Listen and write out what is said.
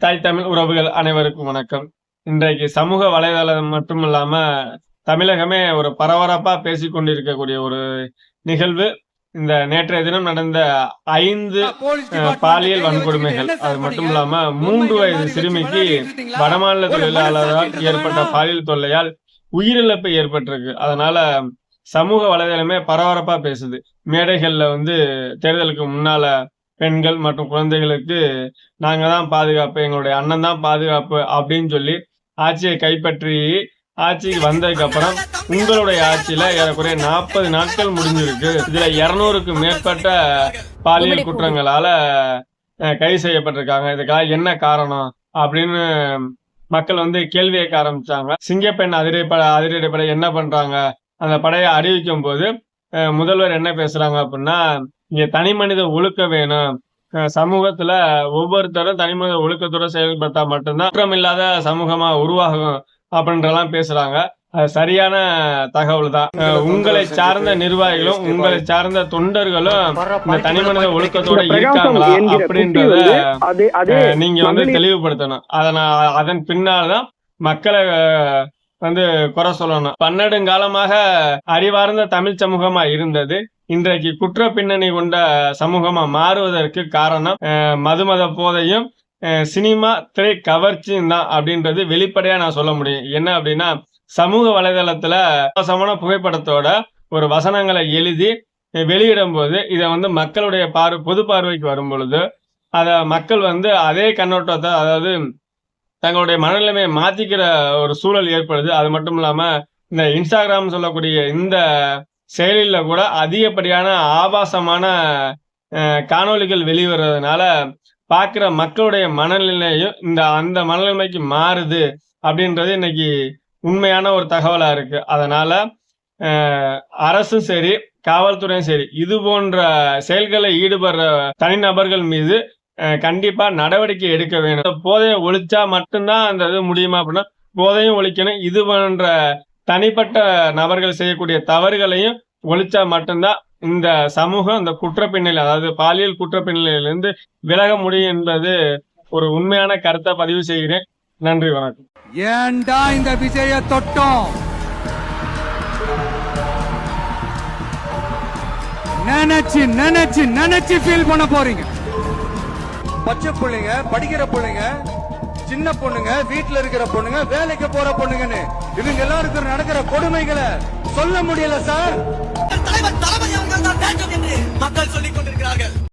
தாய் தமிழ் உறவுகள் அனைவருக்கும் வணக்கம். இன்றைக்கு சமூக வலைதளம் மட்டுமில்லாம தமிழகமே ஒரு பரபரப்பா பேசிக் கொண்டிருக்கக்கூடிய ஒரு நிகழ்வு. இந்த நேற்றைய தினம் நடந்த 5 பாலியல் வன்கொடுமைகள். அது மட்டும் இல்லாம 3 வயது சிறுமிக்கு வடமாநில தொழிலாளரால் ஏற்பட்ட பாலியல் தொல்லையால் உயிரிழப்பு ஏற்பட்டிருக்கு. அதனால சமூக வலைதளமே பரபரப்பா பேசுது. மேடைகள்ல தேர்தலுக்கு முன்னால பெண்கள் மற்றும் குழந்தைகளுக்கு நாங்க தான் பாதுகாப்பு, எங்களுடைய அண்ணன் தான் பாதுகாப்பு அப்படின்னு சொல்லி ஆட்சியை கைப்பற்றி ஆட்சிக்கு வந்ததுக்கு அப்புறம் உங்களுடைய ஆட்சியில ஏறக்குறைய 40 நாட்கள் முடிஞ்சிருக்கு. இதுல 200க்கு மேற்பட்ட பாலியல் குற்றங்களால கைது செய்யப்பட்டிருக்காங்க. இதுக்காக என்ன காரணம் அப்படின்னு மக்கள் கேள்வி கேட்க ஆரம்பிச்சாங்க. சிங்கப்பெண் அதிரடிப்படை என்ன பண்றாங்க? அந்த படையை அறிவிக்கும் போது முதல்வர் என்ன பேசுறாங்க அப்படின்னா, இங்க தனி மனித ஒழுக்கம் வேணும். சமூகத்துல ஒவ்வொருத்தரும் தனி மனித ஒழுக்கத்தோட செயல்பட்டா மட்டும்தான் குற்றமில்லாத சமூகமா உருவாகும் அப்படின்றலாம் பேசுறாங்க. அது சரியான தகவல் தான். உங்களை சார்ந்த நிர்வாகிகளும் உங்களை சார்ந்த தொண்டர்களும் இந்த தனி மனித ஒழுக்கத்தோட இருக்காங்களா அப்படின்றத நீங்க தெளிவுபடுத்தணும். அதன் பின்னால்தான் மக்களை குறை சொல்லணும். பன்னெடுங்காலமாக அறிவார்ந்த தமிழ் சமூகமா இருந்தது இன்றைக்கு குற்ற பின்னணி கொண்ட சமூகமா மாறுவதற்கு காரணம் மதுமத போதையும் சினிமா திரை கவர்ச்சியும் தான் அப்படின்றது வெளிப்படையா நான் சொல்ல முடியும். என்ன அப்படின்னா, சமூக வலைதளத்துல மோசமான புகைப்படத்தோட ஒரு வசனங்களை எழுதி வெளியிடும் போது இதை மக்களுடைய பொது பார்வைக்கு வரும் பொழுது அத மக்கள் அதே கண்ணோட்டத்தை, அதாவது தங்களுடைய மனநிலைமையை மாத்திக்கிற ஒரு சூழல் ஏற்படுது. அது மட்டும் இல்லாம இந்த இன்ஸ்டாகிராம் சொல்லக்கூடிய இந்த செயலில கூட அதிகப்படியான ஆபாசமான காணொளிகள் வெளிவரதுனால பார்க்கிற மக்களுடைய மனநிலையும் அந்த மனநிலைமைக்கு மாறுது அப்படின்றது இன்னைக்கு உண்மையான ஒரு தகவலா இருக்கு. அதனால அரசும் சரி, காவல்துறையும் சரி, இது போன்ற செயல்களை ஈடுபடுற தனிநபர்கள் மீது கண்டிப்பா நடவடிக்கை எடுக்க வேணும். போதையை ஒழிச்சா மட்டும்தான் அந்த இது முடியுமா அப்படின்னா, போதையும் ஒழிக்கணும். இது போன்ற தனிப்பட்ட நபர்கள் செய்யக்கூடிய தவறுகளையும் ஒழிச்சா மட்டும்தான் இந்த சமூகம் இந்த குற்றப்பின்னணி, அதாவது பாலியல் குற்றப்பின்னணியிலிருந்து விலக முடியும் என்பது ஒரு உண்மையான கருத்தை பதிவு செய்கிறேன். நன்றி, வணக்கம். ஏண்டா இந்த விஜய தொட்டோம் நினைச்சு நினைச்சு நினைச்சு ஃபீல் பண்ண போறீங்க. பச்சை பிள்ளைங்க, படிக்கிற பிள்ளைங்க, சின்ன பொண்ணுங்க, வீட்டுல இருக்கிற பொண்ணுங்க, வேலைக்கு போற பொண்ணுங்கன்னு இவங்க எல்லாருக்கும் நடக்கிற கொடுமைகளை சொல்ல முடியல சார். தலைவர் தளபதி அவர்கள் தான் வேண்டும் என்று மக்கள் சொல்லிக் கொண்டிருக்கிறார்கள்.